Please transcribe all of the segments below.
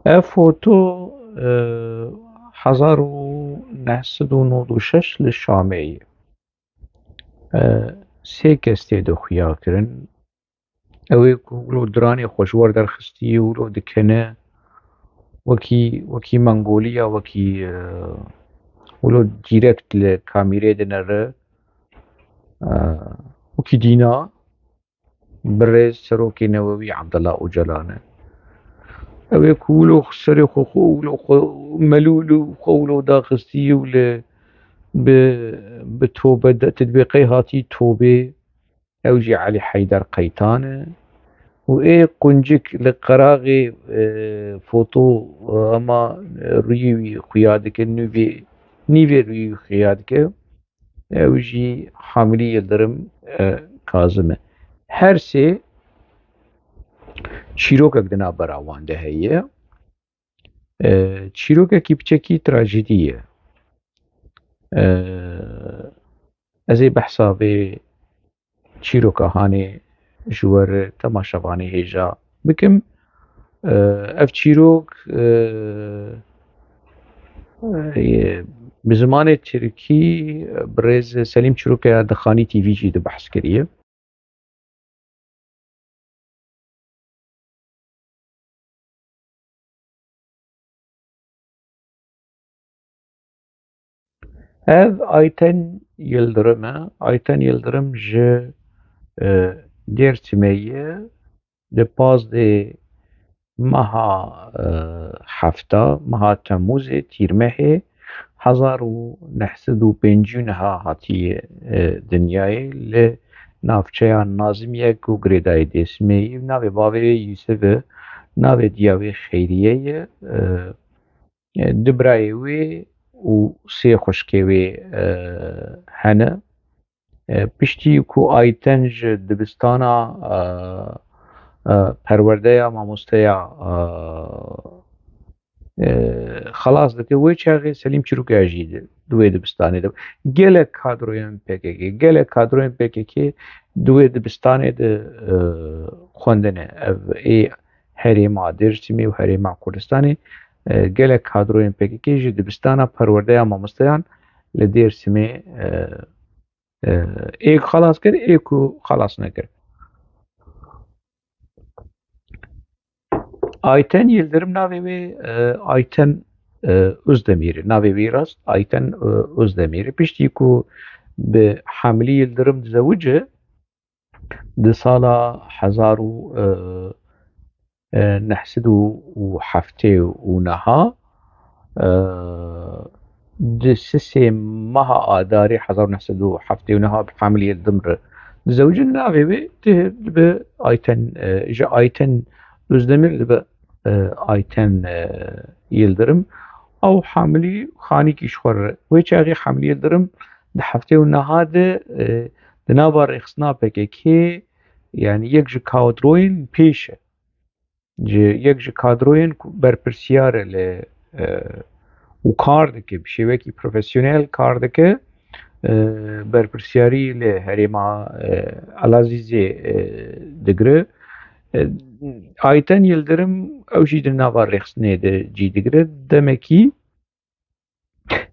فوتو 1996 li Şamê sê kes tê de xuya kirin. Ew ê ku wilo diranê xweşwar derxistî û wilo dikene wekî Mongoliya wekî wilo dîrekt li kamîrê de nere wekî dîna birêz Serokê Newewî Ebdullah Öcalan e. Ew ê ku wilo serê xwe wilo xwe melûl û xwe wilo daxistî û li bi tobe tedbîqê hatî tobê ew jî Elî Heyder Qeytan e û ê quncik li qeraxê foto hema rûyê wî xuya dike nîvê rûyê wî xuya dike ew jî Hamilî Yıldırım Kazım e. Her sê çîrokek di nav bera wan de heye. Çîrokekî piçekî trajedî ye. Ez ê behsa vê çîroka hanê ji wir temaşevanê hêja bikim. Ev çîrok bi zimanê Tirkî birêz Selîm Çîrokeya Dixanî TV jî de behs kiriye. Ev Ayten Yıldırım e. Ayten Yıldırım ji Dêrsimê ye. Li pazdê meha hefta meha Temmûzê Tîrmehê 1950 hatiye dinyayê li navçeya Nazimiyek û Girêdayê Dêrsimê navê bavê Yûsef e navê diya wê Xêriye ye. Du birayê wê û sê xwişkê wê hene. Piştî ku Ayten ji dibistana perwerdeya mamosteya xelas dike wê çaxê Selîm Çîrokeya jî di wê dibistanê de gelek kadroyên PKK gelek kadroyên PKK di wê dibistanê de xwendine. Ev ê herêma Dêrsimê û herêma Kurdistanê gelek kadroyên PKK ji dibistana perwerdeya mamosteyan li Dêrsimê ê xelas kir ê ku xelas nekir. Ayten Yıldırım navê wê Ayten Özdemir e. Navê wî rast Ayten Özdemir e. Piştî ku bi Hamilî Yıldırım dizewuce di sala 1979 di sisê meha Adarê 1979 bi Hamilî Yıldırım re dizewuce. Navê wê dibe Ayten ji Ayten Özdemir dibe Ayten Yıldırım. Ew Hamilî xanîkî ji xwe re. Wê çaxê Hamilî Yıldırım di heftê niha de di nava rêxistina PKK yani yek ji kadroyên pêş e. Yek ji kadroyên ku berpirsyar e li û kar dike bi şêwekî profesyonel kar dike berpirsyarî li herêma Elazîzê digire. Ayten Yıldırım ew jî di nava rêxistinê de cî digire. Demekî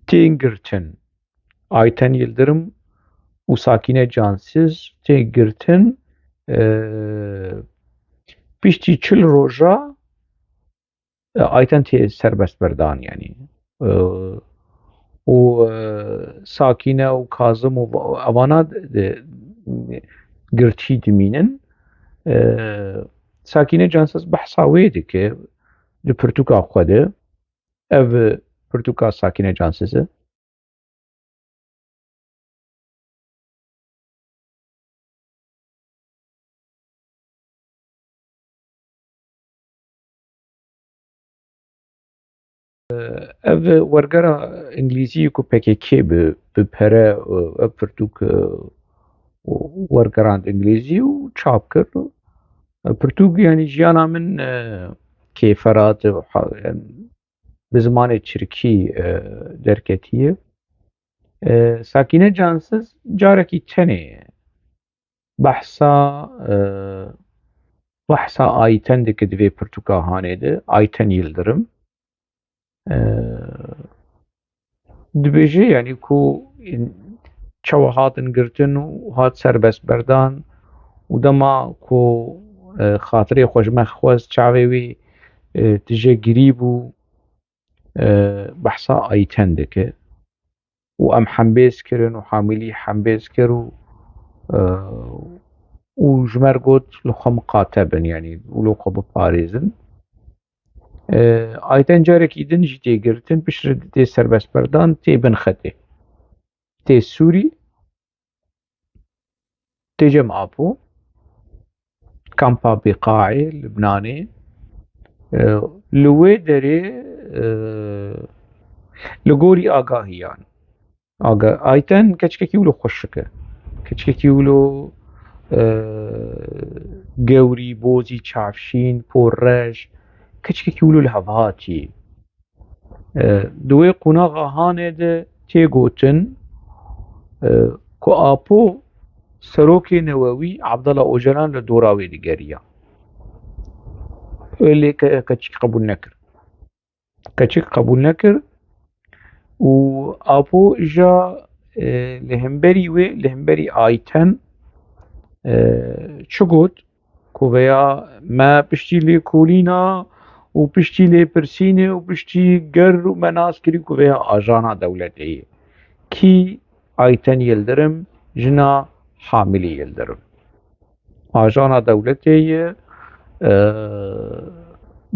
tên girtin Ayten Yıldırım û Sakîne Cansîz tên girtin piştî 40 roja Ayten tê serbest berdan yani. û Sakîne û Kazım û evana girtî dimînin. Sakîne Cansîz behsa wê dike di pirtûka xwe de. Ev pirtûka Sakîne Cansîz e. Ev wergera İngilîzî ku PKK bi pere ev pirtûk wergerand İngilîzî û çap kir. Pirtûk yani jiyana min kêferat bi zimanê Tirkî derketiye. Sakîne Cansîz carekî tenê ye. Behsa بحثا آيتن دك دوی پرتوکاهانه ده آيتن يلدرم دبیجه یعنی کو چوا هاتن گرتن و هات سربست بردان و دما کو خاطری خوشمخ خواست چاوی وی تجه گریب و بحثا آيتن دکه و ام حنبیز کرن و حاملی حنبیز کرو و جمر قد لخوا مقاتبن يعني ولوقا بباريزن آيتن جارك إيدن جي تي قرتن بشرد تي سربس بردان تي بنخته تي سوري تي جمع أبو كامبا بقاعي لبناني لوي دري لغوري آقاهيان آيتن كچككي ولو خوشكه كچككي ولو گەوری بۆزی چاوشین پۆڕەش کچکێکی ولو لە هەڤاتی دوێ قوناغا هانێدە تێگوتن کۆ ئاپۆ سەرۆکێ نەوەوی عەبدەڵا ئۆجەلان لە دۆراوێ دیگەریە لێ کەچک قبول نەکرد کەچک قبول نەکرد و ئاپۆ ئیژا لە هەمبەری وێ لە هەمبەری ئایتەن چ گوت کوڤەیە ما پشتی لێ کۆلینا و پشتی لێ پرسینێ و پشتی گەر و مەناس کردی کوڤەیە ئاژانا دەولەتەیە کی ئایتەن یلدرم ژنا حاملی یلدرم ئاژانا دەولەتەیە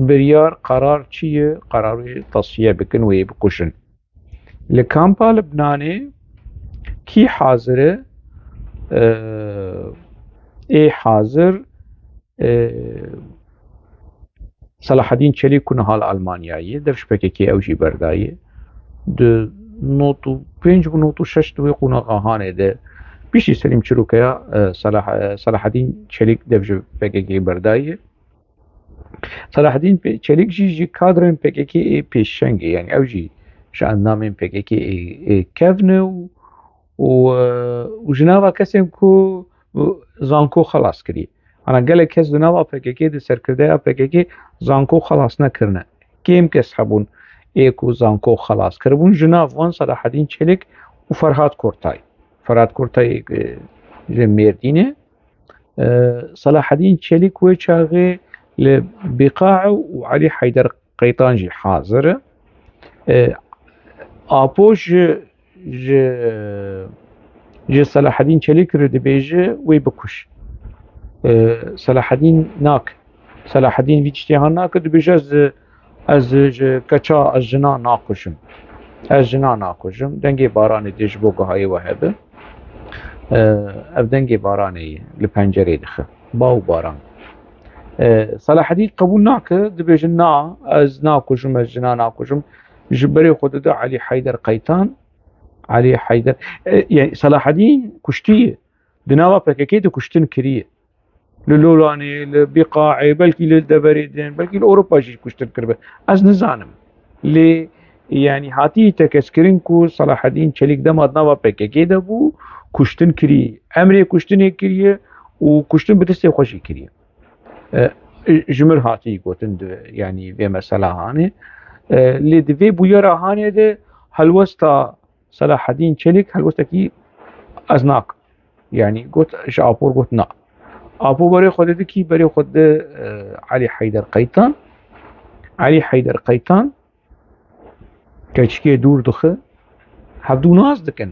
بریار قرار چییە قراری تەسیە بکن وێ بکوشن لە کامپا لبنانێ کی حازرە حاضر صلاح الدین چەلیک کوونەهاڵ ئەڵمانیاییە دەفشپێکێکی ئەوژی بەردایە نۆت و پێنج و نۆت و شەش دوێ قونەغا هانێدە پیشی سەلیم چروکەیە صلاح الدین چەلیک دەفشپێکێکی بەردایە صلاح الدین چەلیک ژی کادرن پێکێکی پێشەنگە یعنی ئەوژی شەئەندامێن پێکێکی کەڤنە و ژناڤا کەسێن کو زانکۆ خلاص کردی ئەنا gelek kes di nava PKK di serkirdeya PKK zanko xelas nekirine kêm kes hebûn ê ku zanko xelas kiribûn ji nav wan Selahedîn Çelik û Ferhat Kortay ji Mêrdînê Selahedîn Çelik wê çaxê li Bîqaê û Elî Heyder Qeytan jî hazir e Apo ji Selahedîn Çelik re dibêje wê bikuş Selahedîn nak Selahedîn vî tiştîhan nake dibêje ez ji keça ez jina nakuşim dengê baranê dê ji bo gihayê we hebe ev dengê baranê ye li pencerê dixe baw baran Selahedîn qebûl nake dibêje na ez nakuşim ez jina nakuşim ji berê xwe dide Elî Heyder Qeytan Elî Heyder yani Selahedîn kuştiye di nava PKK de kuştin kiriye li Lolanê li Bîqaê belkî li Deverêdin belkî li Ewropa jî kuştin kiribe ez nizanim lê yani hatiye tekeskirin ku Selahedîn Çelik dema di nava PKK de bû kuştin kiriye emrê kuştinê kiriye û kuştin bi destê xwe jî kiriye ji mir hatiye gotin yani vê mesela hanê lê di vê bûyera hanê de helwesta Selahedîn Çelik helwestekî ez nakim yani got ji Apor got na Apo berê xwe dide kî berê xwe dide Elî Heyder Qeytan keçikê dûr dixe hevdû naz dikin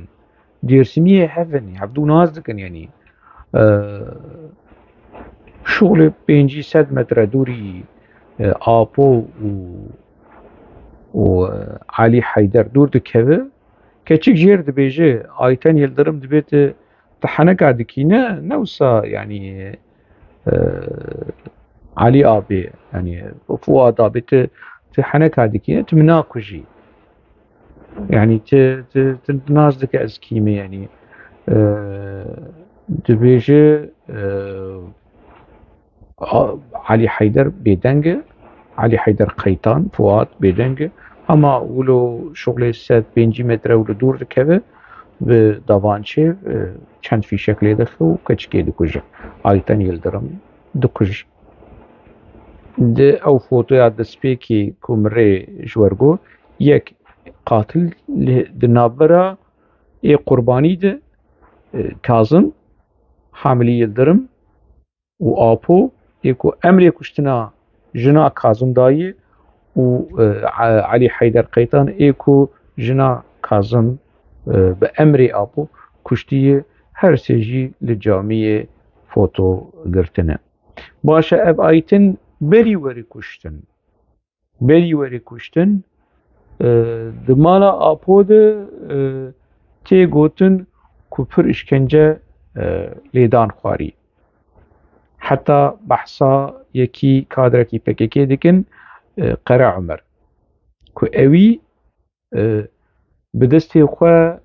Dêrsimiyê hevin hevdû naz dikin yani şoxlê 500 metre dûrî Apo û Elî Heyder dûr dikeve keçik jêr dibêje Ayten Yıldırım dibête teheneka dikîne newsa yani Elî abê yani Fuad abê teheneka dikîne tu min nakujî yani tu naz dike ez kî me yani dibêje Elî Heyder bêdeng e Elî Heyder Qeytan Fuad bêdeng e ama wilo şoxlê 150 metre wilo dûr dikeve bi davançê çend fîşek lê dixe û keçikê dikuje Ayten Yıldırım dikuje ده او فوتويا دسپێکی کومرێ جوەرگۆ یەک قاتل di navbera ê qurbanî de Kazım Hamilî Yıldırım û Apo ê ku emrê kuştina jina Kazım dayê û Alî Heyder Qeytan ê ku jina Kazım bi emrê Apo kuştiye, her sê jî li camiyê foto girtine. Baş e ev ayîtin berî werî kuştin. Berî werî kuştin di mala Apo de tê gotin ku pir işkence lêdan xwarî. Heta behsa yekî kadrekî PKK dikin, Qere Umer ku ewî bi destê xwe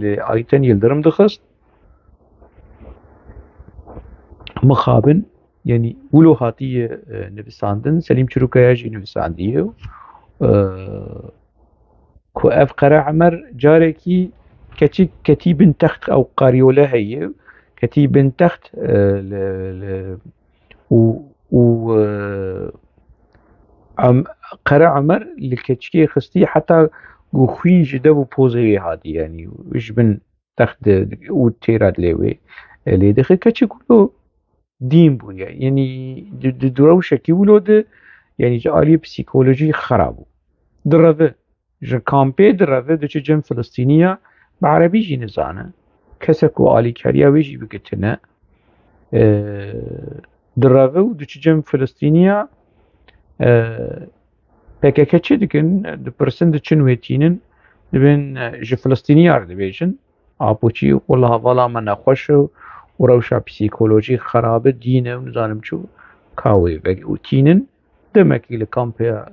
li Ayten Yıldırım dixist, mixabin yani wilo hatiye nivîsandin, Selîm Çîrokaya jî nivîsandiye ku ev Qere Umer carekî keçik ketîbin text ew qaryola heye, ketîbin text û Qere Umer li keçikê xistî heta got xwîn ji dev û pozê wê hatî, yani ji bin text û têra dilê wê lê dixe, keçik wilo dîn bû, yani di rewşekî wilo de yani ji aliyê psîkolojî xerab bû. Direve ji kampê direve diçe cem Filistîniya bi erebî jî nizane, kesek ku alîkariya wê jî bigitine direve û diçe cem Filistîniya PKK çi dikin, dipirsin diçin wê tînin, dibin ji Filistîniyar dibêjin Apo çi wela hevala me nexweş e û rewşa psîkolojî xerab e, dîn e û nizanim çi ka wê û tînin demekî li kampeya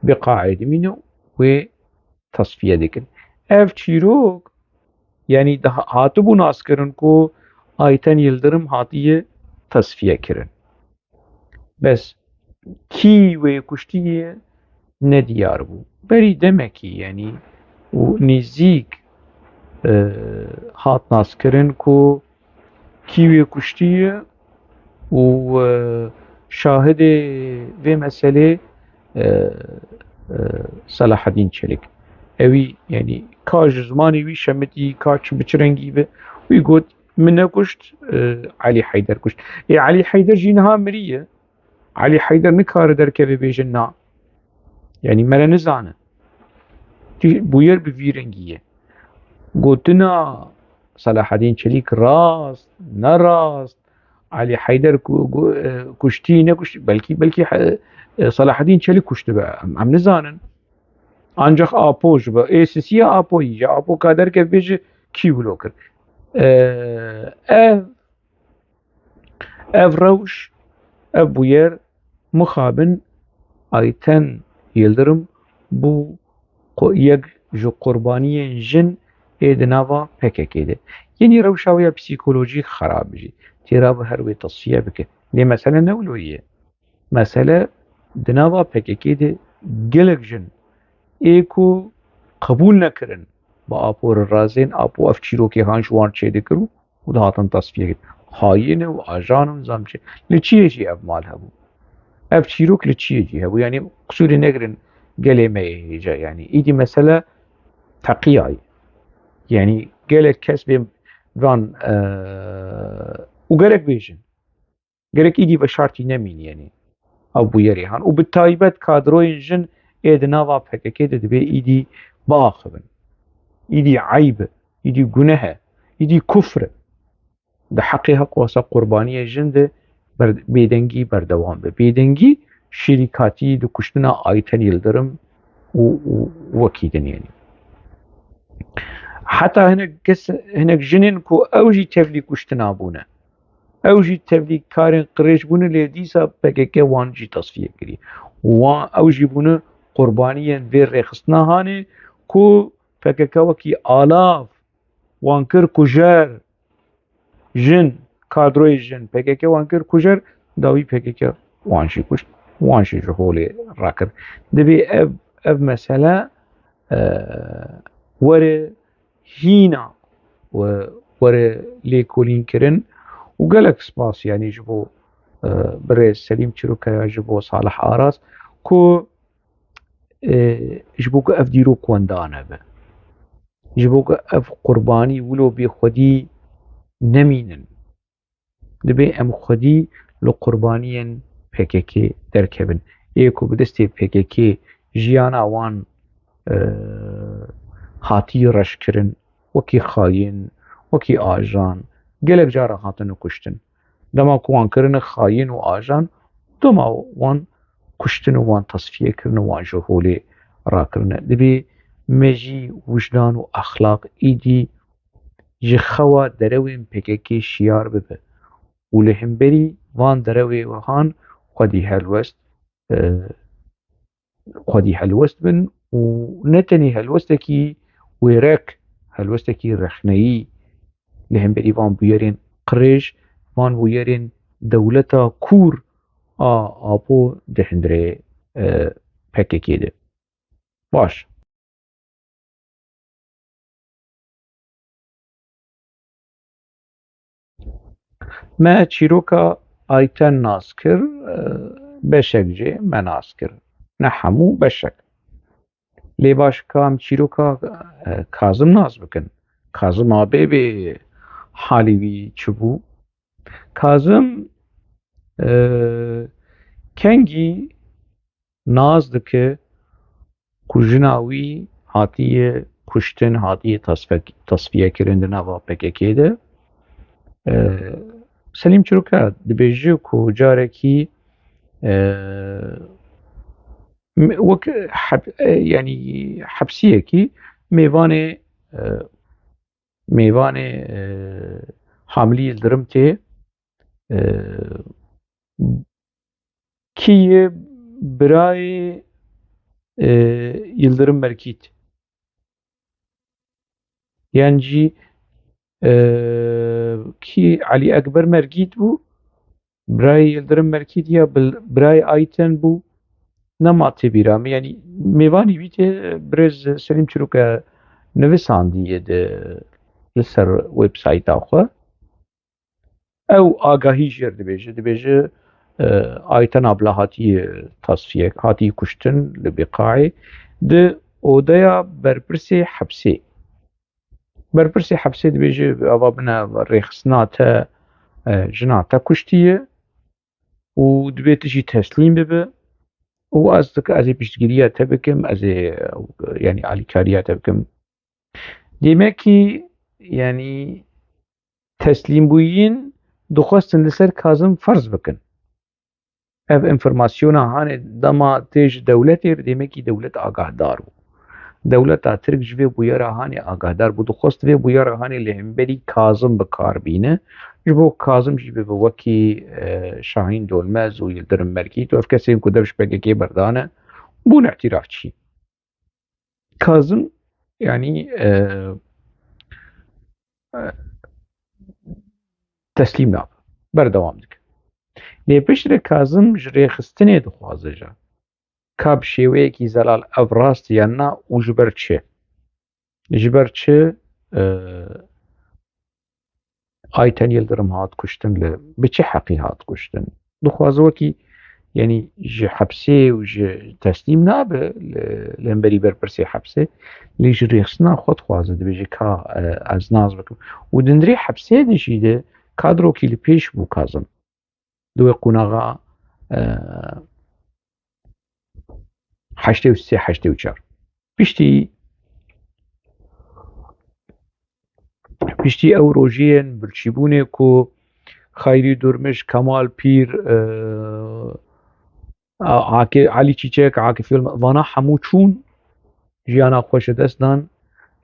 Biqaê dimîne û wê tasfiye dikin. Ev çîrok yani hatibû naskirin ku Ayten Yıldırım hatiye tasfiye kirin. Bes kî wê kuştiye nediyar bû. Berî demekî yani û nêzik hat naskirin ku kî wê kuştiye û şahidê vê meselê Selahaddin Çelik. Evî yani ka ji zimanê wî şemitî, ka bi çi rengî be, wî got min nekuşt, Alî Heyder kuşt. Alî Heyder jî niha miriye. Alî Heyder nikare derkeve bêje na. Yani me re nizane. Bûyer bi vî rengî ye. Gotina Selahaddin Çelik rast, ne rast, Alî Heyder kuştî nekuştî, belkî Selahaddin Çelik kuştu be, em nizanin. Ancak Apo ji be êsisiya Apoyî ji Apo ka derkeve bêje kî wilo kir. Ev rewş, ev bûyer mixabin Ayten Yıldırım bû yek ji qurbaniyên jin ê di nava PKK'de. Yenî rewşa wê ya psîkolojî xerab jî. Têra bi her wê tasfiye bike. Lê mesele ne wilo ye? Mesele di nava PKK'de gelek jin ê ku qebûl nekirin bi Apo re razên Apo ev çîrokê han ji wan çêdikir û dihatin tasfiye kirin. Hayîn û ajan û nizam çi. Li çiyê jî ev mal hebû. Ev çîrok li çiyê jî hebû. Yani qusûrê negirin gelê me yê hêja. Yani îdî mesele teqiya ye. Yani gelek kes bê van û gerek bêjin. Gerek îdî veşartî nemîn yani. Ew bûyerê han. Û bi taybet kadroyên jin ê di nava PKK de dibe îdî biaxivin. İdî eyb e, îdî guneh e, îdî kufr e. Di heqê heq wasa qurbaniyê jin de bêdengî berdewam be. Bêdengî şîrîkatî di kuştina Ayten Yıldırım û wekî din yani. Heta hinek jinên ku ew jî tevlî kuştina bûne. Ew jî tevlîkarên qirêj bûne lê dîsa PKK wan jî tasfiye kiriye. Wan ew jî bûne qurbaniyên vê rêxistina hanê ku PKK wekî alav wan kir kujer jin kadroyê jin PKK wan kir kujer dawî PKK wan jî kuşt wan jî ji holê rakir. Divê ev mesele were hîna were lêkolînkirin û gelek spas yani ji bo برێز سەلیم چیرۆکەیە ji بۆ ساڵح ئاراس کو ji bo ku ev dîrok wenda nebe ji bo ku ev qurbanî wilo bê xwedî nemînin dibe em xwedî li qurbaniyên PKK derkevin ê ku bi destê PKK jiyana wan hatiye reşkirin wekî xayîn wekî ajan gelek caran hatine kuştin dema ku wan kirine xayîn û ajan dema wan kuştin û wan tasfiyekirin û wan ji holê rakirine dibe me jî wijdan û exlaq êdî ji xewa derewên PKK şiyar bibe û li hemberî van derewê wihan xwedî helwest bin û ne tenê helwestekî wêrek helwestekî rexneyî li hemberî van bûyerên qirêj van bûyerên dewleta kûr a apo di hindirê PKK de baş. Me çîroka Ayten nas kir beşek jê me nas kir ne hemû beşek lê baş ka em çîroka Kazım nas bikin Kazım abê bê halî wî çi bû Kazım kengî naz dike ku jina wî hatiye kuştin hatiye tasfiyekirin di nava PKK de Selîm Çîroka dibêje ku carekî wek yanî hepsiyekî mêvanê Hamilî Yıldırım tê kî ye birayê Yıldırım Merkît yan jî kî Alî Ekber Merkît bû birayê Yıldırım Merkît ya birayê Ayten bû nema têbîra me yanî mêvanî wî tê birêz Selîm Çîroka nivisandiye li ser websayta xwe ew agahî jêr dibêje Ayten abla hatiye tasfiye hatiye kuştin li Bêqayê di odeya berpirsê hepsê berpirsê hepsê dibêje ava bine rêxistina te jina te kuştiye û dibe tu jî teslîm bibe û ez dike ez ê piştgiriya te bikim ez ê yanî alîkariya te bikim demekî yanî teslîmbûyîn dixwestin li ser Kazım ferz bikin ev informasyona hanê dema tê ji dewletê re demekî dewlet agahdar bû dewleta Tirk ji vê bûyera hanê agahdar bû dixwest vê bûyera hanê li hemberî Kazım bikarbîne ji bo Kazım jî bibe wekî Şahîn Dolmez û Yıldırım Merkît û ev kesên ku dev ji PKK berdane bûn îtirafçî Kazım yanî teslîm nabe berdewam dike lê piştre Kazım ji rêxistinê dixwaze ja ka bi şêweyekî zelal ev rast yan na û ji ber çi Ayten Yıldırım hat kuştin li bi çi heqî hat kuştin dixwaze wekî yanî ji hepsê û ji teslîm nabe li hemberî berpirsê hepsê lê ji rêxistina xwe dixwaze dibêje ka ez naz bikim û di ndirê hepsê de jî de kadrokî li pêş bû Kazım di wê qunaxa heştê û sê heştê û çar piştî ew rojiyên birçîbûnê ku Xayrî Durmuş Kemal Pîr Alî Çîçek Akif vana hemû çûn jiyana xwe ji dest dan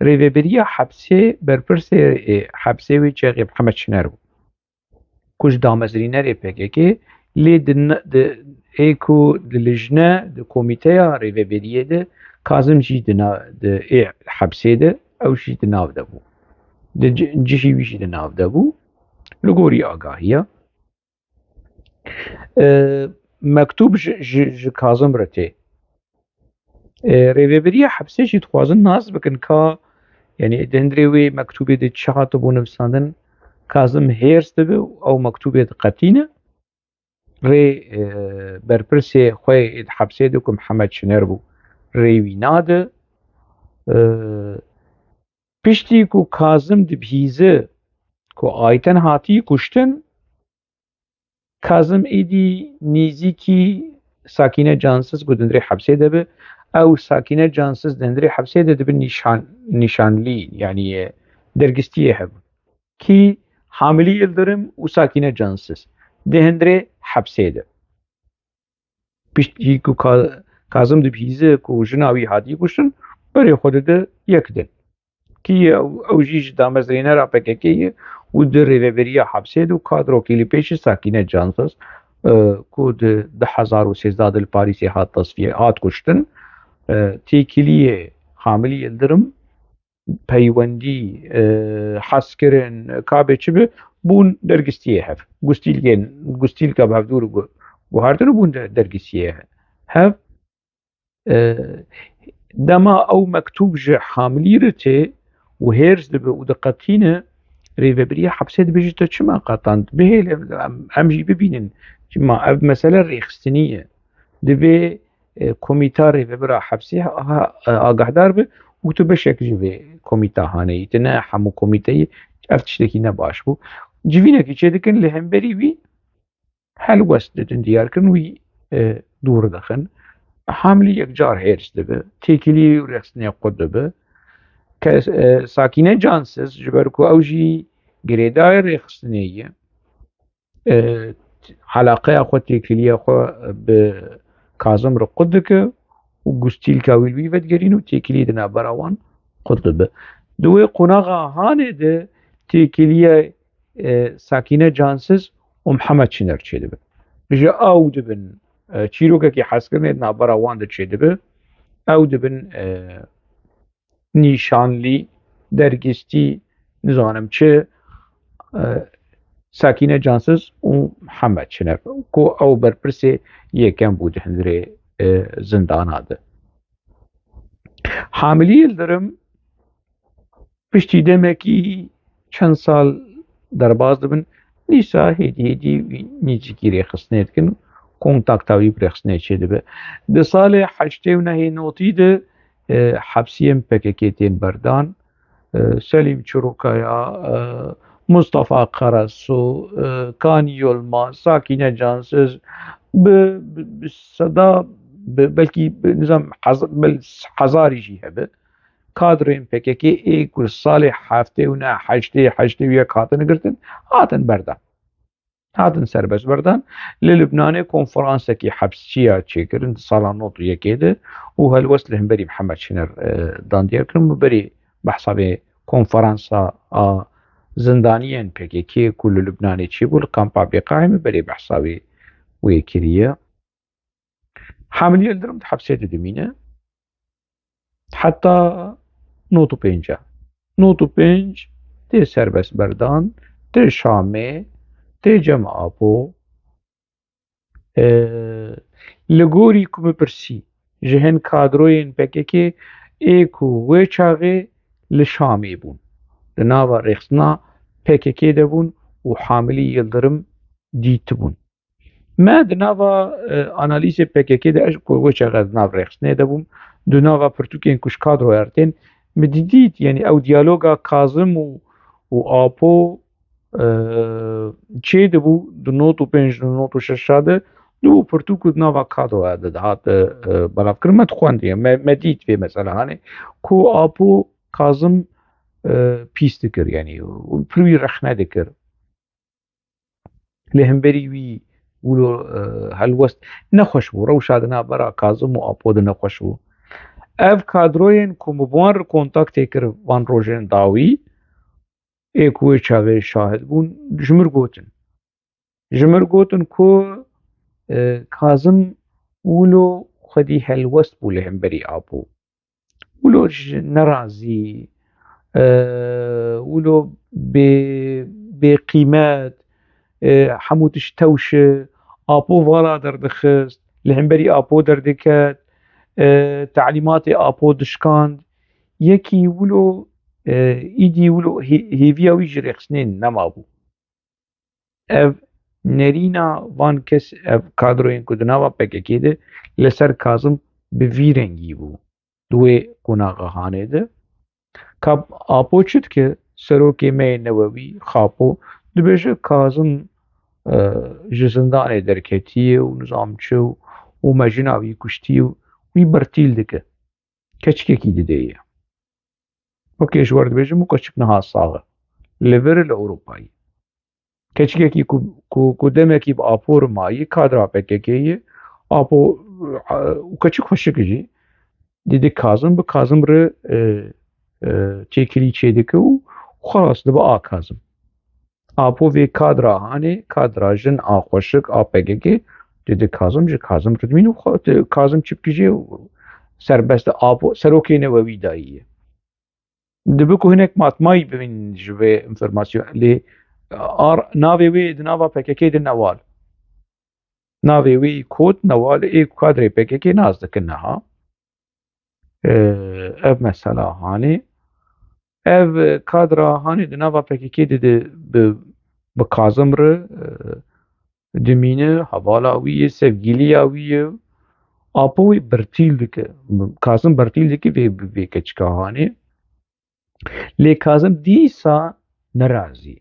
rêveberiya hepsê berpirsê hepsê wê Çêxê Mihemed Şiner bû ku ji damezrînerê PKK lê ê ku di lijne di komîteya rêveberiyê de Kazım jî di hepsê de ew jî di nav de bû cihî wî jî di nav de bû li gorî agahiya mektûb ji Kazım re tê rêveberiya hepsê jî dixwazin nas bikin ka yanî di hindirê wê mektûbê de çi hatibû nivîsandin Kazım hêrs dibe ew mektûbê diqetîne ري برپرسي خوي حبسي دوك محمد شنربو ري ويناده پشتی کو کازم دبهیزه کو آیتن هاتی کشتن کازم ایدی نیزیکی ساکینه جانسز کو دندری حبسه دبه او ساکینه جانسز دندری حبسه دبه نشانلی يعني درگستیه هب کی حاملی يلدرم و ساکینه جانسز دهندری حبسه ده پشتی کو کازم دبهیزه کو جناوی هاتی کشتن بری خود ده یک دن کی او جیج دامزرینه را پککی و در ریوبریا حبسه دو کادرو کلی پیش ساکینه جانسز کود 2013 الپاریسی هات تصفیه هات کشتن تیکلیه حاملی یلدرم پیوندی حسکرن کابه چبه بون درگستیه هف گستیل که بهدور گوهردن بون درگستیه هف دما او مكتوب جه حاملي رته وهيرز دبه ودقتينه ريفبريا حبسه دبه جتا چما قطاند به امجي ببينن چما اب مثلا ريخستنيه دبه كوميتا ريفبرا حبسه آگهدار به وتو بشك جبه كوميتا هاني تنا حمو كوميتاي افتشتكي نباش بو جوينه كي چدكن لهمبري وي هل وست دن ديار كن وي دور دخن حاملی یک جار هرس دبه تیکلی و رخصنه قد دبه که ساکینه جانسز جبرکو اوجی گریدای رخصنه علاقه خود تیکلی خود به کازم رو قد دکه و گستیل کاویل وی ودگرین و تیکلی دنا براوان قد دبه دوی قناغا هانه ده تیکلی ساکینه جانسز و محمد شنر چه دبه بجا او دبن چیروکه که حس کرنه نابرا وان ده چه دبه او دبن نیشانلی درگستی نزانم چه ساکینه جانسز و محمد شنر کو او برپرسه یکم بود هندره زندان ده حاملی الدرم پشتی دمکی چند سال درباز دبن نیسا هیدی نیچی گیری خسنید کنو kontaktavi brexne çedibe. De sale haçtevne hênotî de hepsiyên PKK'tên berdan Selîm Çurukaya, Mustafa Karasu, Kanî Yılmaz, Sakine Cansız bi seda belkî nizam hezarî jî hebe kadrên PKK ê ku salê heftê heştê yek hatine girtin hatin berdan. هاتن سربست بردان للبناني كونفرانسكي حبسية تشيكرن صالا نوتو يكيده وهالوصل لهم بري محمد شنر داندير كرم بري بحسابي كونفرانسا زندانيين بيكي كل لبناني تشيبو القامبا بقائم بري بحسابي ويكيريا حاملية الدرم حبسية دمينة حتى نوتو بينج تي سربست بردان تي شامي ته جمع بو لگوری کو بپرسی جهن کادروین پکه ایکو و چاغه لشامی بون لناوا رخصنا پکه دبون و حاملی یلدرم دیت بون ما دناوا انالیز پکه ده اش و چاغه ناو رخصنه دبون دناوا پرتوکین کش کادرو ارتین مدیدیت یعنی او دیالوگا کازم و آپو چه دبو دو نوت و پنج دو نوت و شش شده دو پرتوکو ناوا کادو ده هات بلاف کرمت خواندیه مدید به مثلا هانه کو آپو کازم پیست کر یعنی پروی رخنه دکر لهم بری وی ولو هلوست نخوش بو رو شادنا برا کازم و آپو ده نخوش بو اف کادروین کو مبوان کنتاکت کر وان روژن داوی ایکوی چاوه شاهد بون جمر گوتن کو کازم ولو خدي هالوست بو لهم بري آبو ولو نرازي ولو بقيمات حموتش توشه آبو فالا دردخست لهم بري آبو دردكات تعليمات آبو دشكاند يكي ولو ايدي ولو هيفيا ويجري خسنين نمابو نرينا وان كس كادروين كدناوا بككيد لسر كازم بفي رنگي بو دوي قناغا هانيد كاب آپو چد که سروکی می نووی خاپو دبیجه کازم جزندان درکتیه و نظامچو و مجناوی کشتیه وی برتیل دکه کچکه کی دیده و کشور دبیجه مو کچک نها ساغه لور الأوروبایی کچکه کی کو دمکی با آپور مایی کادرا پککیه آپو و کچک خوشک جی دیده کازم به کازم ره تێکیلی چێ دەکە و خلاص دەبە ئاکازم ئاپۆ vê kadra hanê kadra jin a xweşik a pekekê dêdî kazim ji kazim ridmîn û kazim çipkijê û serbest apô serokê newewî dayî ye dibe ku hinek matmayî bibînin ji vê înformasyon lê navê wê di nava pekekê de newal navê wê kod newal ê kadrê pekekê naz dikin niha ev mesela hanê ev kadra hanê di nava pekekê de bi kazim re dimîne hevala wî ye sevgîliya wî ye apo wê birtîl dike kazim birtîl dike vê keçika hanê lê kazim dîsa nerazî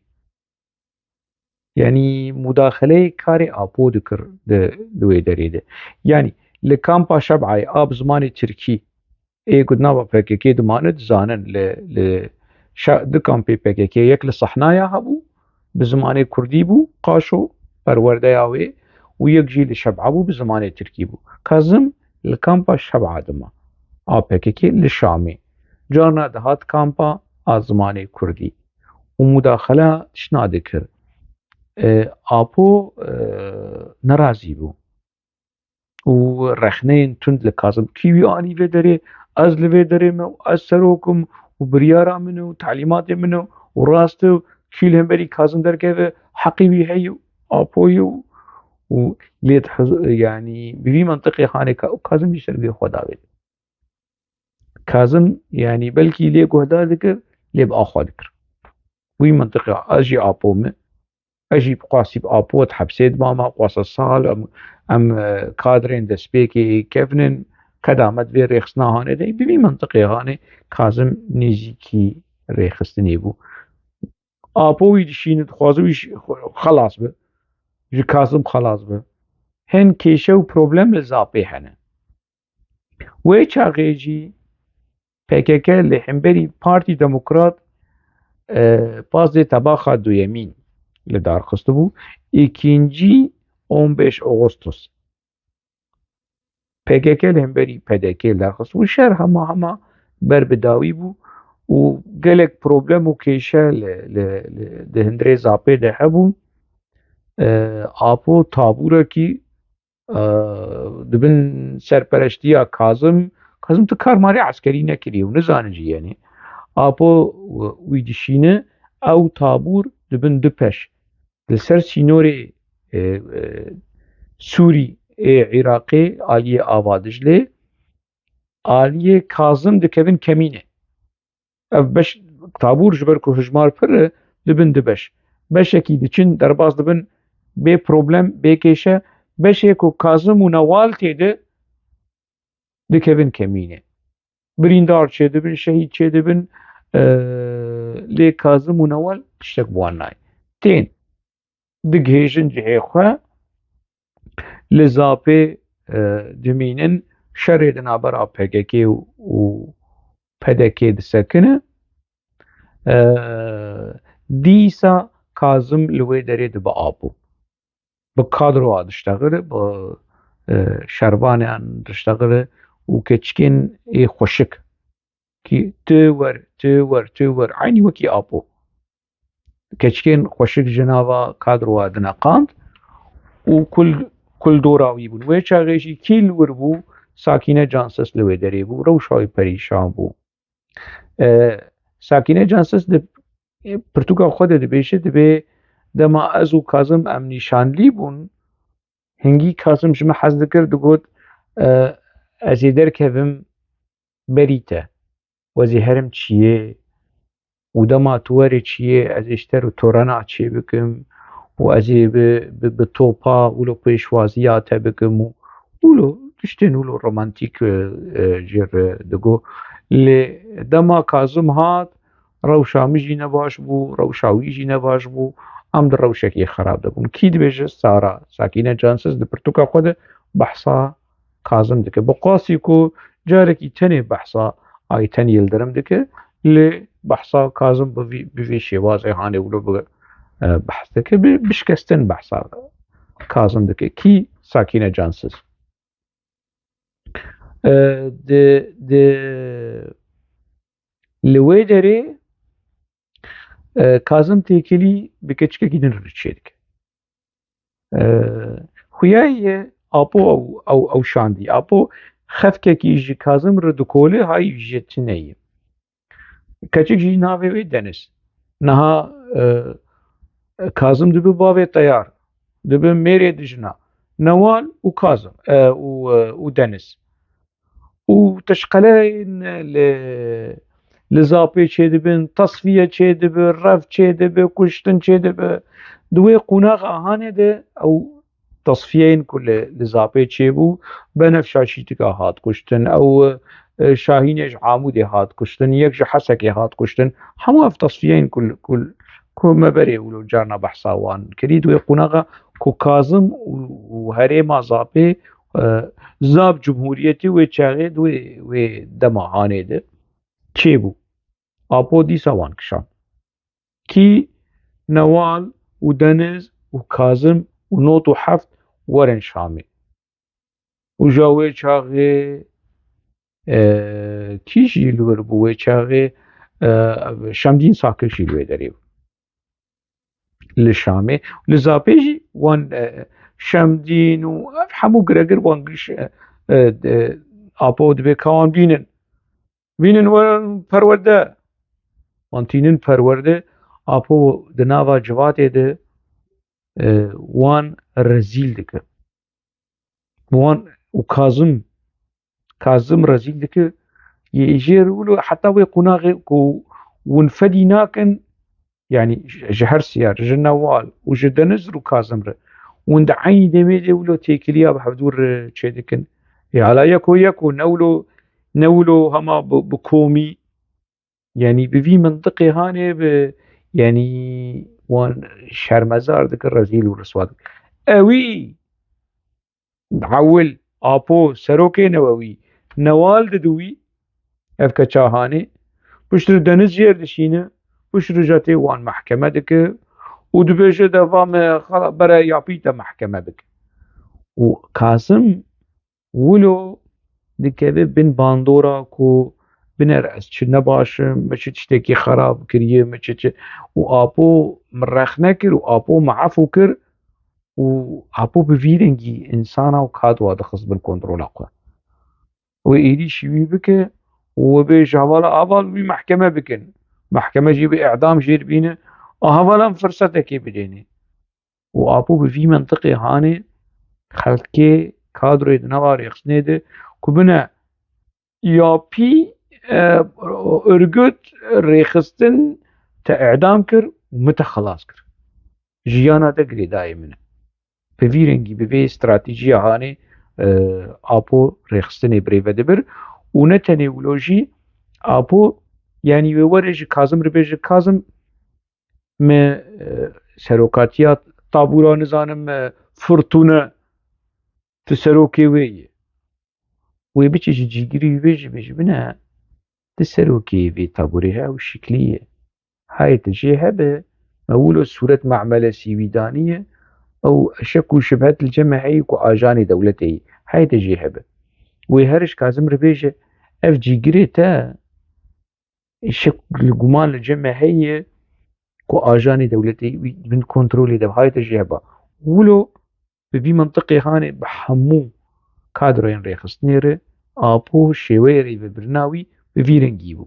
yanî mudaxeleyê karê apo dikir di wê derê de yanî li kampa Şebcayê a bi zimanê Tirkî ê ku di nava pekekê dimane dizanin li di kampê pekekê yek li Sehnaya hebû bi zimanê Kurdî bû qaşo perwerdeya wê û yek jî li Şebca bû bi zimanê Tirkî bû kazim li kampa Şebca dima a pekekê li Şamê carna dihat kampa a zimanê Kurdî û mudaxela tişna dikir apo nerazî bû û rexneyên tund li kazim kî wî anî vê derê ez li vê derê me û ez serokim û biryara min e û talîmatê min e û rast e kî li hemberî kazim derkeve heqî wî heye apoyê û lê yanî bi vî mentiqê hanê kazim jî ser vê xwe davê kazim yanî belkî lê guhdar dikir lê bi a xwe dikir wî mentiqê ez jî apo me ez jî qasî apo hepsê dimama qasa sal em kadrên destpêkê kevnin qedamet vê rêxistina hanê de bi vî mentiqê hanê kazim nêzîkî rêxistinê bû apo wî dişîne dixwaze wî xelas be ji kazim xelas be hin kêşe û problem li zapê hene wê çaxê jî PKK li hemberî Partî Demokrat pazê tebaxa duyemîn li darxistibû îkincî 15 Ağustos PKK li hemberî PDK li darxistibû şer hema ber bi dawî bû û gelek problem û kêşe di hundirê zapê de hebû apo taburekî dibin serpereştiya Kazim tu karmarê eskerî nekiriye û nizanin jî yenî apo wî dişîne ew tabûr dibin du peş li ser sînorê Sûrî ê Iraqê aliyê Ava Diclê aliyê Kazim dikevin kemînê ev beş tabûr ji ber ku hijmar pir e dibin du beş beşekî diçin derbas dibin bê problem bê kêşe beşê ku Kazim û Newal têde dikevin kemînê birîndar çê dibin şehîd çê dibin lê Kazim û Newal tiştek bi wan nayê tên digihêjin cihê xwe li zapê dimînin şerê di navbera PKK û PDK disekine dîsa Kazim li wê derê dibe apo bi kadroa diştexile bi şervaneyan diştexile û keçikên ê xweşik kî tu wer aynî wekî apo keçikên xweşik ji nava kadroa dine qand û kul dora wî bûn wê çaxê jî kî li wir bû Sakîne Canses li wê derê bû rewşa wî perîşan bû Sakîne Canses di pirtûka xwe de dibêje dibe dema ez û Kazim em nîşanlî bûn hingî Kazim ji min hez dikir digot ez ê derkevim berî te wezî herim çiyê û dema tu werê çiyê ez ê ji te re torana çê bikim و ئەجێ بە تۆپا ولۆ پێشوازیە تەبکم و ولۆ تشتێن ولۆ ڕۆمانتیک ژێر دەگۆ لێ دەما کازم هات ڕەوشا مژی نەباش بوو ڕەوشاویژی نەباش بوو ئەم دە ڕەوشێکی خراپ دەبوون کی دەبێژە سارا ساکینە جانسز دە پرتوکا خۆدە بەحسا کازم دکە بە قاسی و جارێکی تەنێ بەحسا ئایتەن یلدرم دکە لێ بەحسا کازم بڤێ شێوازێ هانێ ولۆ بگە بەحث دەکە بشکەستن بەحسا کازم دکە کی ساکینە جانسز لەوێ دەرێ کازم تێکەلی بکەچکەکی دنڕچێ دکە خویایە ئاپۆ ئەو شاندی ئاپۆ خەفکێکیژی کازم ڕدکۆلێ هایی ژێتنەیە کەچێکی ناوێ دەنس نەها کازم دەبێ باوێ تەیار دەبێ مێرێ دژنا نەوال و کازم و دەنس و تشقەلەین لە زاپێ چێ دەبن تەسفیە چێ دەبێ ڕەف چێ دەبێ کوشتن چێ دەبێ دوێ قوناغ ئاهانێدە ئەو تەسفیەین کو لە زاپێ چێ بوو بەنەفشاشی تکا هات کوشتن ئەو شاهینێژ عامودێ هات کوشتن یەکژە حەسەکێ هات کوشتن هەموو ئەف تەسفیەین کۆمەبەرێ ولو جارنا بەحساوان کردی دوێ قوناغا کو کازم و هەرێما زاپێ زاب جمهوریەتی وێ چاغێ وێ دەماهانێدە چێ بوو ئاپۆ دیساوان کشان کی نەوال و دەنز و کازم و نۆت و حەفت وەرن شامێ و ژاوێ چاغێ کیژی لوەر بوو وێ چاغێ شەمدین ساکەشی لێ دەرێ لە شامێ لە زاپێژی وان شەمدین و هەموو گرەگر وانگریش ئاپۆ دەبێ کاوان بینن وەرن پەروەردە وانتینن پەروەردە ئاپۆ دناوا جواتێدە وان ڕەزیل دکە وان و کازم ڕەزیل دکە یێژێر ولو حتا وێ قوناغێ ونفەدی ناکەن يعني ji her siyar ji newal û ji denizr û kazimre hûn di eynî demê de wilo têkiliya bi hevdûr çê dikin hala yeko ne wilo hema bi komî yani bi vî mintiqê hanê bi yani wan şermezar dikin rezîl û riswa dikin ewî hewil apo serokê newewî newal didi wî ev keça hanê piştî deniz jêr dişîne piştî wan mehkeme dike û dibêje deva me bere yapî te mehkeme bike û kazim wilo dikeve bin bandora ku binêre ez çi nebaşim min çi tiştekî xerab kiriye min çi û apo min rex nekir û apo me efû kir û apo bi vî rengî insana û kat wa dixist bin kontrola xwe wê êrîşî wî bike û bêje hevala aval wî mehkeme bikin محکمە جی بە ئەعدام ژێر بینە ئاهەواڵام فرسەتێکی بدێنێ و ئاپۆ بە vî منتقê hanê xelkê kadroyê di nava rêxistinê de ku bine yapî örgüt rêxistin te e'dam kir û min te xelas kir jiyana te girêdayê min e bi vî rengî bi vê stratîjiya hanê apo rêxistinê birêve dibir û ne tenê wilo jî apo yani wê were ji kazim ribêje kazim me serokatiya tabûra nizanim me firtûne ti serokê wê ye wê biçe ji cîgirî wê jî bêje bine ti serokê vê taborê he ew şiklî ye hayê te jê hebe me wilo sûret mecmele sîvîdanî ye ew şek û şibhet li cem heyî ku ajanê dewletê yî hayê te jê hebe wê herî kazim ribêje ev cîgirê te şek li guman li cem heye ku ajanê dewletê bin kontrolê de hayê te jê heba wilo bi vî mintiqê hanê bi hemû kadroyên rêxistinê re apo şêweyê rêvebirina wî bi vî rengî bû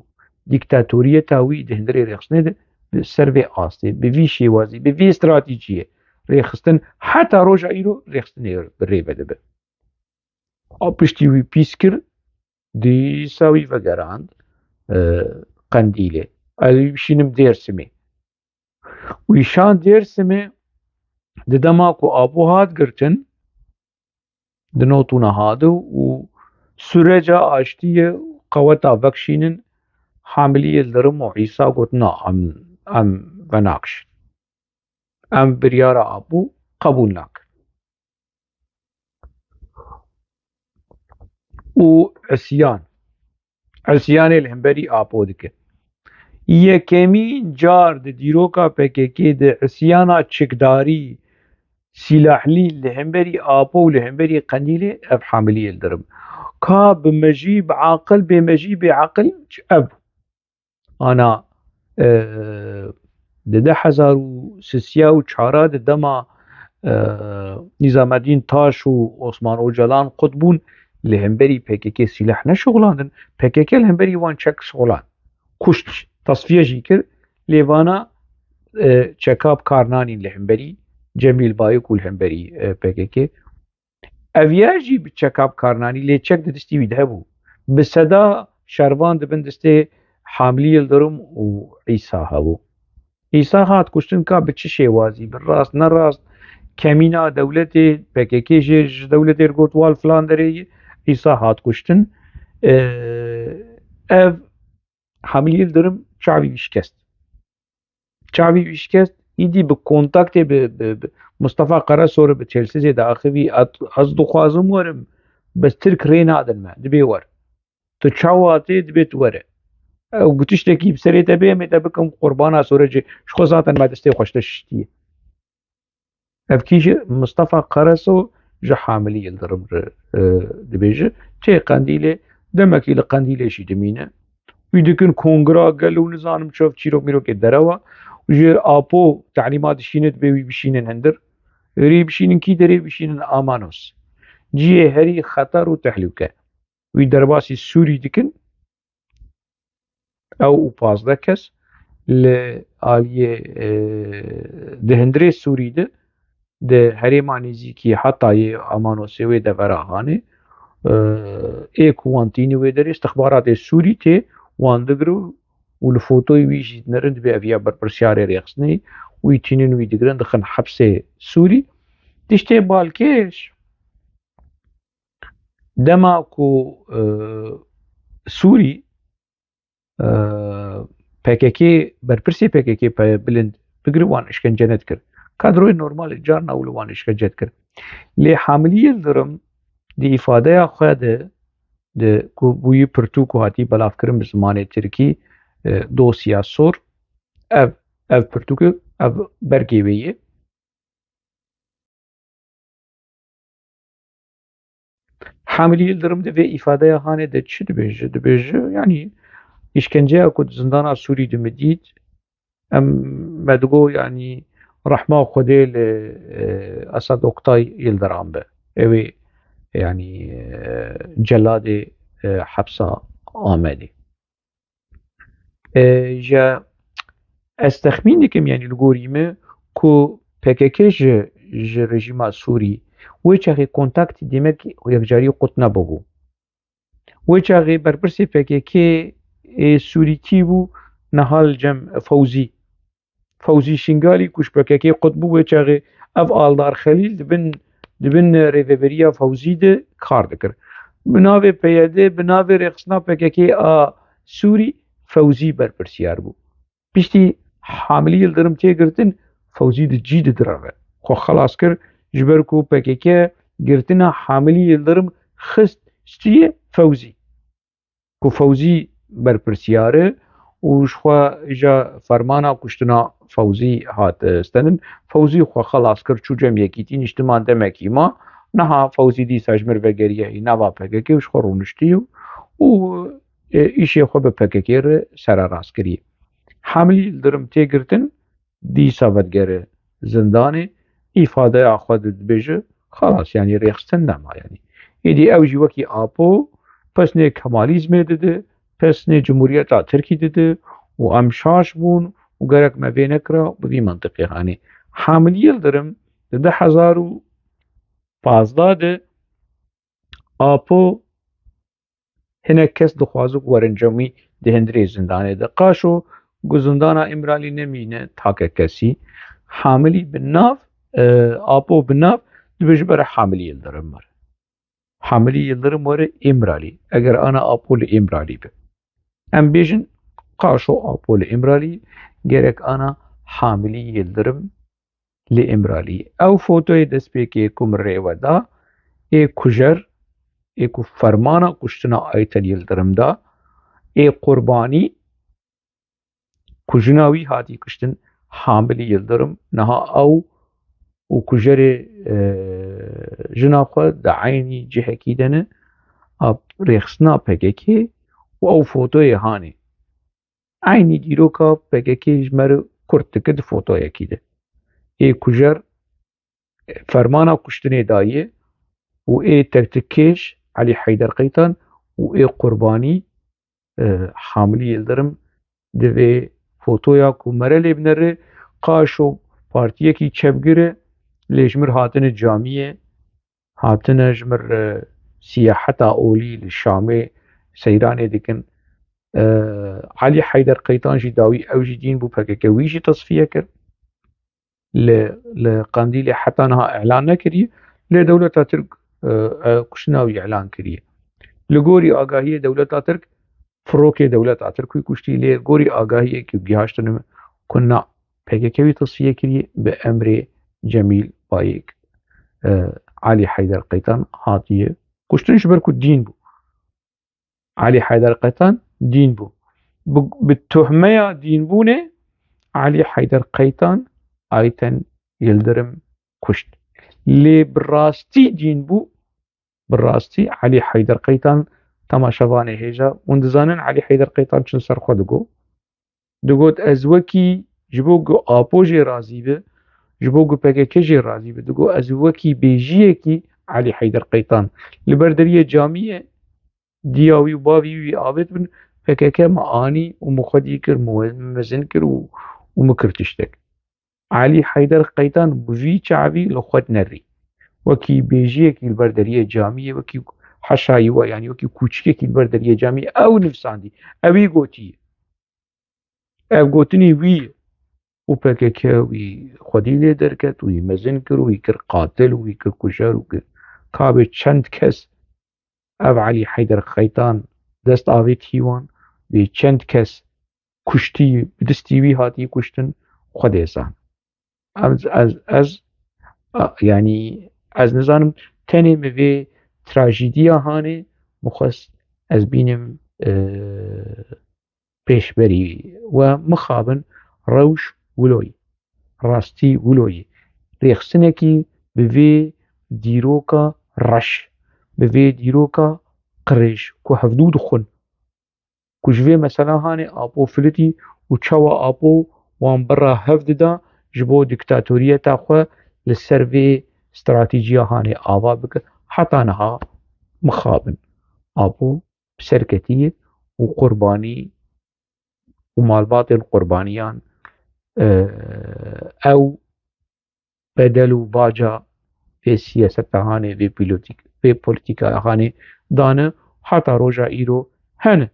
dîktatoriyeta wî di hundirê rêxistinê de bi ser vê astê bi vî şêwazî bi vî stratîjiyê rêxistin heta roja îro rêxistinê bi rêve dibe piştî wî pîs kir dîsa wî vegerand Qendîlê ez ê bişînim Dêrsimê wî şand Dêrsimê ددما ku apo hat girtin di notûna hadu û süreca aştiye qeweta vekşînin hamiliyê lirim û Îsa got na em venakişin. Em biryara abû qebûl nakin. û isyanê li hemberî apo dike. Yekemîn car di dîroka PKK di isyana çikdarî sîlahlî li hemberî apo û li hemberî Qendîlê ev hamiliyê li dirim. Ka bi mejî bi aqil bê mejî bê aqil ev ana di 2003 di dema Nîzametdîn Taş û Osman Ocalan qut bûn li hemberî PKK sîlah neşixulandin. PKK li hemberî wan çek şixuland. Kuşt tasfiye jî kir lêvana çeka karnanîn li hemberî Cemîl Bayik û li hemberî PKK. Ev ya jî bi çeka karnanî lê çek di distî wî de hebû. Bi seda şervan dibin distê hamiliyê li dirim û Îsa hebû. Îsa hat kuştin ka bi çi şêwazî, bi rast nerast, kemîna dewletê PKK jê ji dewletê re got wal filan derê Îsa hat kuştin. Ev hamiliyê li dirim çavî wî şikest. Çavî wî şikest îdî bi kontaktê bi Mustafa Qarasoğlu bi Çelsizê de axivî ez dixwazim werim bi Tirk rê nadin me dibê wer. Tu çawa tê dibê tu were. Ew tiştekî bi serê te bê em ê te bikim qurbana Sorecê ji xwe zaten me destê xweş te şiştiye. Ev kî ji Mustafa Qarasoğlu ji hamiliyê li dirim re dibêje. Tê Qendîlê demekî li Qendîlê jî dimîne. Wî dikin kongira gel û nizanim çav çîrok mîrokê derewa ji apo telîmat dişîne dibê wî bişînin hindir. Rê bişînin kî derê bişînin Amanos. Ciyê herî xeter û tehlûke. Wî derbasî Sûrî dikin ew û 15 kes li aliyê di hindirê Sûrî de di herêma nêzîkî Hatayê Amanosê wê de verahanê ê ku wan tînî wê derê istixbaratê Sûrî tê wan digirin û li fotoyê wî jî dinirin dibê ev ya berpirsyarê rêxistinê wî tînin wî digirin dixin hepsê Sûrî. Tiştê balkêş dema ku Sûrî PKK berpirsê PKK bilind bigire wan işkence nedikir. Kadroyê normalê carna ew li wan işkence dikir. Lê hamiliyê li dirim di îfadeya xwe de ku bûyî pirtûk û hatî belavkirin bi zimanê Tirkî dosya sor ev pirtûkê ev bergê wê ye. Hamiliyê li dirim di vê îfadeya hanê de çi dibêje? Dibêje yanî işkenceya ku di zindana Sûrî de me dît em me digo yanî rehma Xwedê li Esed Oktayê li deran be. Ew ê yanî celadê hepsa Amedê. Ja ez texmîn dikim yanî li gorî me ku PKK ji rejîma Sûrî wê çaxê kontaktî demek yekcarî qut nebûbû. Wê çaxê berpirsê PKK ê Sûrî kî bû? Nihal Cem Fewzî Şingalî ku ji PKK qut bû wê çaxê ev Aldar Xelîl dibin rêveberiya Fewzî de kar dikir. Bi navê PYD bi navê rêxistina PKK a Sûrî Fewzî berpirsyar bû. Piştî hamiliyê li dirim tê girtin Fewzî di cî didireve. Xwe xelas kir ji ber ku PKK girtina hamiliyê li dirim xist stûyê Fewzî. Ku Fewzî berpirsiyar e û ji xwe ja fermana kuştina Fewzî hat stenin. Fewzî xwe xelas kir çû cem yekîtî nîştiman demekî ma niha Fewzî dîsa ji mir vegeriyayê nava PKK ji xwe rûniştî û îşê xwe bi PKK re sererast kiriye. Hamiliyê li dirim tê girtin dîsa vedgere zindanê îfadeya xwe de dibêje xelas yanî rêxistin nema yanî. Êdî ew jî wekî apo pesnê Kemalîzmê dide, pesnê Cumhuriyeta Tirkî dide û em şaş bûn û gerek me vê nekira bi vî mintiqê hanê. Hamiliyê li dirim di 2015 de apo hinek kes dixwazin ku werin cemî di hindirê zindanê de qaşo ku zindana Îmralî nemîne take kesî hamilî bi nav آبو بناف دبج بر حامل يلدرم مر حامل يلدرم مر إمرالي أجر أنا آبو لإمرالي به أم بيجن قاشو آبو لإمرالي جرك أنا حاملي يلدرم لإمرالي أو فوتو دست بيكي كم ريودا كجر کو فرمانا کشتنا آیتن یلدرم دا قربانی کجناوی هاتی کشتن حاملی یلدرم نها او و کجر جناخوا دا عینی جهکی دنه اب ریخسنا پگکی و او فوتوی هانه عینی دیروکا پگکی جمر کرتکد فوتوی کیده کجر فرمانا کشتنه دایه و تکتکش علي حيدر قيطان و قرباني حاملي يلدرم دوي فوتويا كو مرلي بنره قاشو بارتيه كي چبگره لجمر هاتن جامعه هاتن جمر سياحتا اولي للشامي سيراني ديكن علي حيدر قيطان جي داوي او جي دين بو پاكاكوي جي تصفيه كر لقانديل حتى انها اعلان نكري لدولة ترك کشناوی اعلان کریه لگوری آگاهی دولت ترک فروک دولت ترک کشتی لی گوری آگاهی که گیهاشتن کنا پکیکوی تصفیه کریه به امر جمیل بایک علي حيدر قيطان هاتیه کشتنش برکو دین بو علي حيدر قيطان دین بو بالتهمه دین بونه علي حيدر قيطان آیتن يلدرم کشت لي براستي دين بو براستي علي حيدر قيطان تماشاواني هيجا وندزانن علي حيدر قيطان چن سرخوا دقوت ازوكي جبوغو آبو جي رازي به جبوغو پاكاكي جي رازي به دقو ازوكي بيجيكي علي حيدر قيطان لبردرية جامعية دياوي وباوي وي آبت بن پاكاكي معاني ومخدي كر مزن كر ومكرتشتك علي حيدر قيطان بوي شعبي لخوت نري وكي بيجيكي البردرية جامعية وكي حشايوة يعني وكي كوچكي البردرية جامعية او نفساندي اوي قوتي او قوتني وي وباكاكا وي خودي لي دركت وي مزن كر وي كر قاتل وي كر كشار وكر كابي چند كس او علي حيدر قيطان دست آويت هيوان وي چند كس كشتي بدستي وي هاتي كشتن خودي سان از يعني از نظام تاني مفي تراجيديا هاني مخص از بينم بيشبري ومخابن روش ولوي راستي ولوي ريخسنكي بفي ديروكا رش بفي ديروكا قريش كو هفدود خن كوجفي مثلا هاني ابو فلتي وچوا ابو وان برا هفددا جبو ديكتاتورية تاخو للسرفي استراتيجية هاني آوا بك حتى نها مخابن أبو بسركتية وقرباني ومالبات القربانيان أو بدلوا باجا في سياسة هاني في بوليتيكا هاني دانا حتى روجا إيرو هن